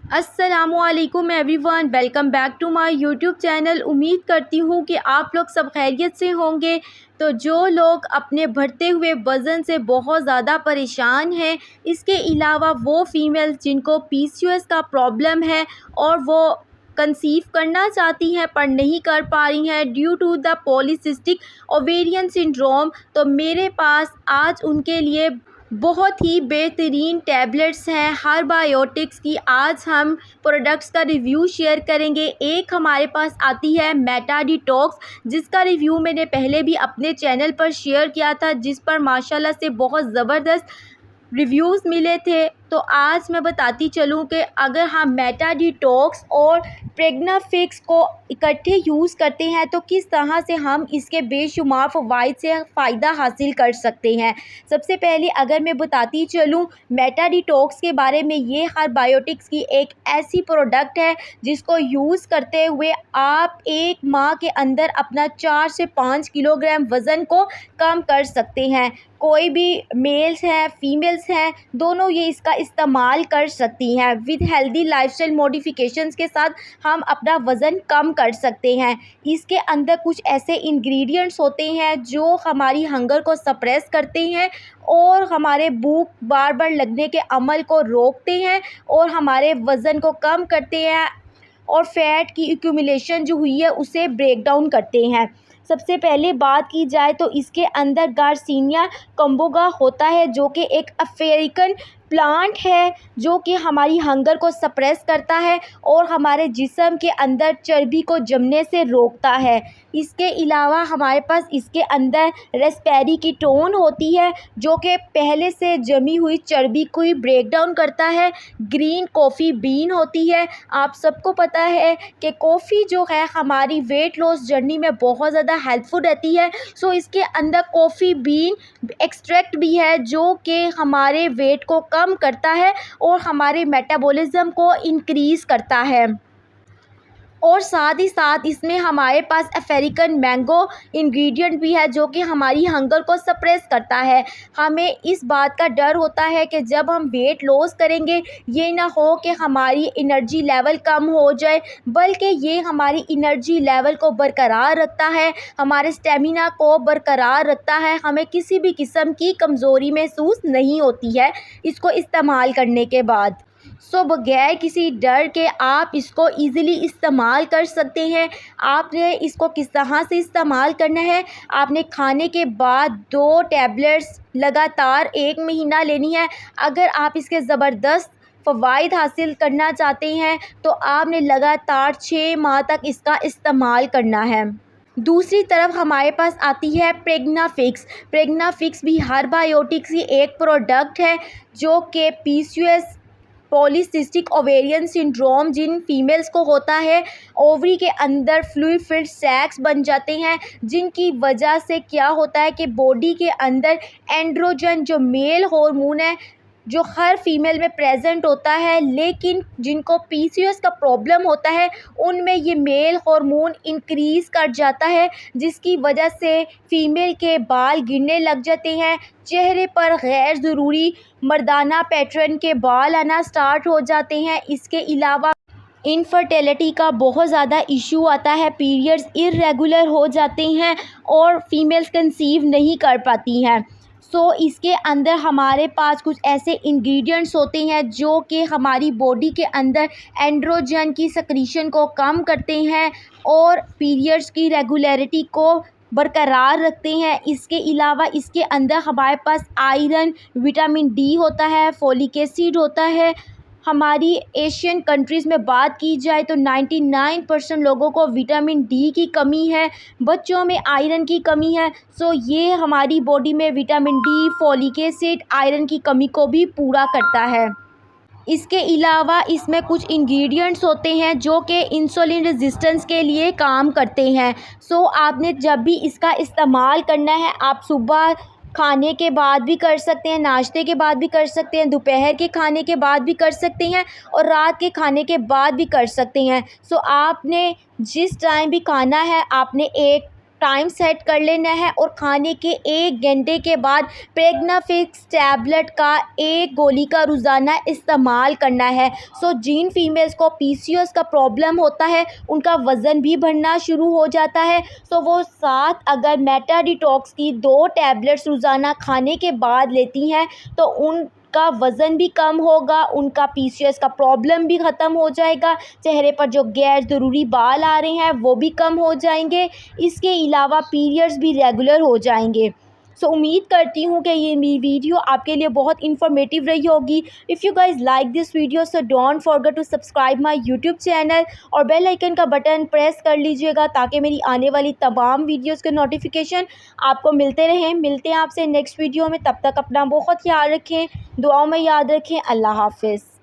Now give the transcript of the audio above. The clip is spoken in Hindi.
अस्सलामुअलैकुम everyone, welcome back to my YouTube channel. उम्मीद करती हूँ कि आप लोग सब खैरियत से होंगे। तो जो लोग अपने बढ़ते हुए वज़न से बहुत ज़्यादा परेशान हैं, इसके अलावा वो फ़ीमेल जिनको पीसीओएस का प्रॉब्लम है और वो कंसीव करना चाहती हैं पर नहीं कर पा रही हैं due to the polycystic ovarian syndrome, तो मेरे पास आज उनके लिए बहुत ही बेहतरीन टैबलेट्स हैं हर्बायोटिक्स की। आज हम प्रोडक्ट्स का रिव्यू शेयर करेंगे। एक हमारे पास आती है मेटा डिटॉक्स, जिसका रिव्यू मैंने पहले भी अपने चैनल पर शेयर किया था, जिस पर माशाल्लाह से बहुत ज़बरदस्त रिव्यूज़ मिले थे। तो आज मैं बताती चलूँ कि अगर हम मेटा डिटॉक्स और प्रेग्नाफिक्स को इकट्ठे यूज़ करते हैं तो किस तरह से हम इसके बेशुमार फ़वाइद से फ़ायदा हासिल कर सकते हैं। सबसे पहले अगर मैं बताती चलूँ मेटा डिटॉक्स के बारे में, ये हर्बायोटिक्स की एक ऐसी प्रोडक्ट है जिसको यूज़ करते हुए आप 1 माह के अंदर अपना 4 से 5 किलोग्राम वज़न को कम कर सकते हैं। कोई भी मेल्स हैं फीमेल्स हैं, दोनों ये इसका इस्तेमाल कर सकती हैं। विद हेल्दी लाइफस्टाइल मॉडिफिकेशंस के साथ हम अपना वज़न कम कर सकते हैं। इसके अंदर कुछ ऐसे इंग्रेडिएंट्स होते हैं जो हमारी हंगर को सप्रेस करते हैं और हमारे भूख बार बार लगने के अमल को रोकते हैं और हमारे वज़न को कम करते हैं और फैट की एक्यूमुलेशन जो हुई है उसे ब्रेक डाउन करते हैं। सबसे पहले बात की जाए तो इसके अंदर गार्सिनिया कम्बोगा होता है, जो कि एक अफ्रीकन प्लांट है जो कि हमारी हंगर को सप्रेस करता है और हमारे जिस्म के अंदर चर्बी को जमने से रोकता है। इसके अलावा हमारे पास इसके अंदर रेस्पेरी की टोन होती है जो कि पहले से जमी हुई चर्बी को ही ब्रेक डाउन करता है। ग्रीन कॉफ़ी बीन होती है। आप सबको पता है कि कॉफ़ी जो है हमारी वेट लॉस जर्नी में बहुत ज़्यादा हेल्पफुल रहती है। सो इसके अंदर कॉफ़ी बीन एक्सट्रैक्ट भी है जो कि हमारे वेट को कम करता है और हमारे मेटाबॉलिज्म को इंक्रीज़ करता है। और साथ ही साथ इसमें हमारे पास अफ्रीकन मैंगो इंग्रेडिएंट भी है जो कि हमारी हंगर को सप्रेस करता है। हमें इस बात का डर होता है कि जब हम वेट लॉस करेंगे ये ना हो कि हमारी एनर्जी लेवल कम हो जाए, बल्कि ये हमारी एनर्जी लेवल को बरकरार रखता है, हमारे स्टेमिना को बरकरार रखता है। हमें किसी भी किस्म की कमज़ोरी महसूस नहीं होती है इसको इस्तेमाल करने के बाद। सो बगैर किसी डर के आप इसको ईज़िली इस्तेमाल कर सकते हैं। आपने इसको किस तरह से इस्तेमाल करना है, आपने खाने के बाद 2 टैबलेट्स लगातार 1 महीना लेनी है। अगर आप इसके ज़बरदस्त फ़वाइद हासिल करना चाहते हैं तो आपने लगातार 6 माह तक इसका इस्तेमाल करना है। दूसरी तरफ हमारे पास आती है प्रेग्नाफिक्स। प्रेग्नाफिक्स भी हर्बायोटिक्स की एक प्रोडक्ट है जो कि पीसीओएस पॉलीसिस्टिक ओवेरियन सिंड्रोम जिन फीमेल्स को होता है, ओवरी के अंदर फ्लूइड फिल्ड सैक्स बन जाते हैं, जिनकी वजह से क्या होता है कि बॉडी के अंदर एंड्रोजन जो मेल हार्मोन है जो हर फीमेल में प्रेजेंट होता है, लेकिन जिनको पीसीओएस का प्रॉब्लम होता है उनमें ये मेल हार्मोन इंक्रीज़ कर जाता है, जिसकी वजह से फ़ीमेल के बाल गिरने लग जाते हैं, चेहरे पर गैर ज़रूरी मर्दाना पैटर्न के बाल आना स्टार्ट हो जाते हैं। इसके अलावा इनफर्टिलिटी का बहुत ज़्यादा इशू आता है, पीरियड्स इर्रेगुलर हो जाते हैं और फीमेल्स कंसीव नहीं कर पाती हैं। सो इसके अंदर हमारे पास कुछ ऐसे इंग्रेडिएंट्स होते हैं जो कि हमारी बॉडी के अंदर एंड्रोजन की सेक्रीशन को कम करते हैं और पीरियड्स की रेगुलरिटी को बरकरार रखते हैं। इसके अलावा इसके अंदर हमारे पास आयरन, विटामिन डी होता है, फोलिक एसिड होता है। हमारी एशियन कंट्रीज़ में बात की जाए तो 99% लोगों को विटामिन डी की कमी है, बच्चों में आयरन की कमी है। सो ये हमारी बॉडी में vitamin D, folic acid, iron की कमी को भी पूरा करता है। इसके अलावा इसमें कुछ इंग्रेडिएंट्स होते हैं जो कि इंसुलिन रेजिस्टेंस के लिए काम करते हैं। सो आपने जब भी इसका इस्तेमाल करना है, आप सुबह खाने के बाद भी कर सकते हैं, नाश्ते के बाद भी कर सकते हैं, दोपहर के खाने के बाद भी कर सकते हैं और रात के खाने के बाद भी कर सकते हैं। सो आपने जिस टाइम भी खाना है आपने 1 टाइम सेट कर लेना है और खाने के 1 घंटे के बाद प्रेग्नाफिक्स टैबलेट का 1 गोली का रोज़ाना इस्तेमाल करना है। सो जिन फीमेल्स को पीसीओएस का प्रॉब्लम होता है उनका वज़न भी बढ़ना शुरू हो जाता है। सो वो साथ अगर मेटा डिटॉक्स की 2 टैबलेट्स रोज़ाना खाने के बाद लेती हैं तो उनका वज़न भी कम होगा, उनका पीसीओएस का प्रॉब्लम भी ख़त्म हो जाएगा, चेहरे पर जो गैर ज़रूरी बाल आ रहे हैं वो भी कम हो जाएंगे, इसके अलावा पीरियड्स भी रेगुलर हो जाएंगे। सो उम्मीद करती हूँ कि ये मेरी वीडियो आपके लिए बहुत इन्फॉर्मेटिव रही होगी। If you guys like this video so don't forget to subscribe my YouTube channel और बेल आइकन का बटन प्रेस कर लीजिएगा ताकि मेरी आने वाली तमाम वीडियोस के नोटिफिकेशन आपको मिलते रहें। मिलते हैं आपसे नेक्स्ट वीडियो में, तब तक अपना बहुत ख्याल रखें, दुआओं में याद रखें। अल्लाह हाफ़िज़।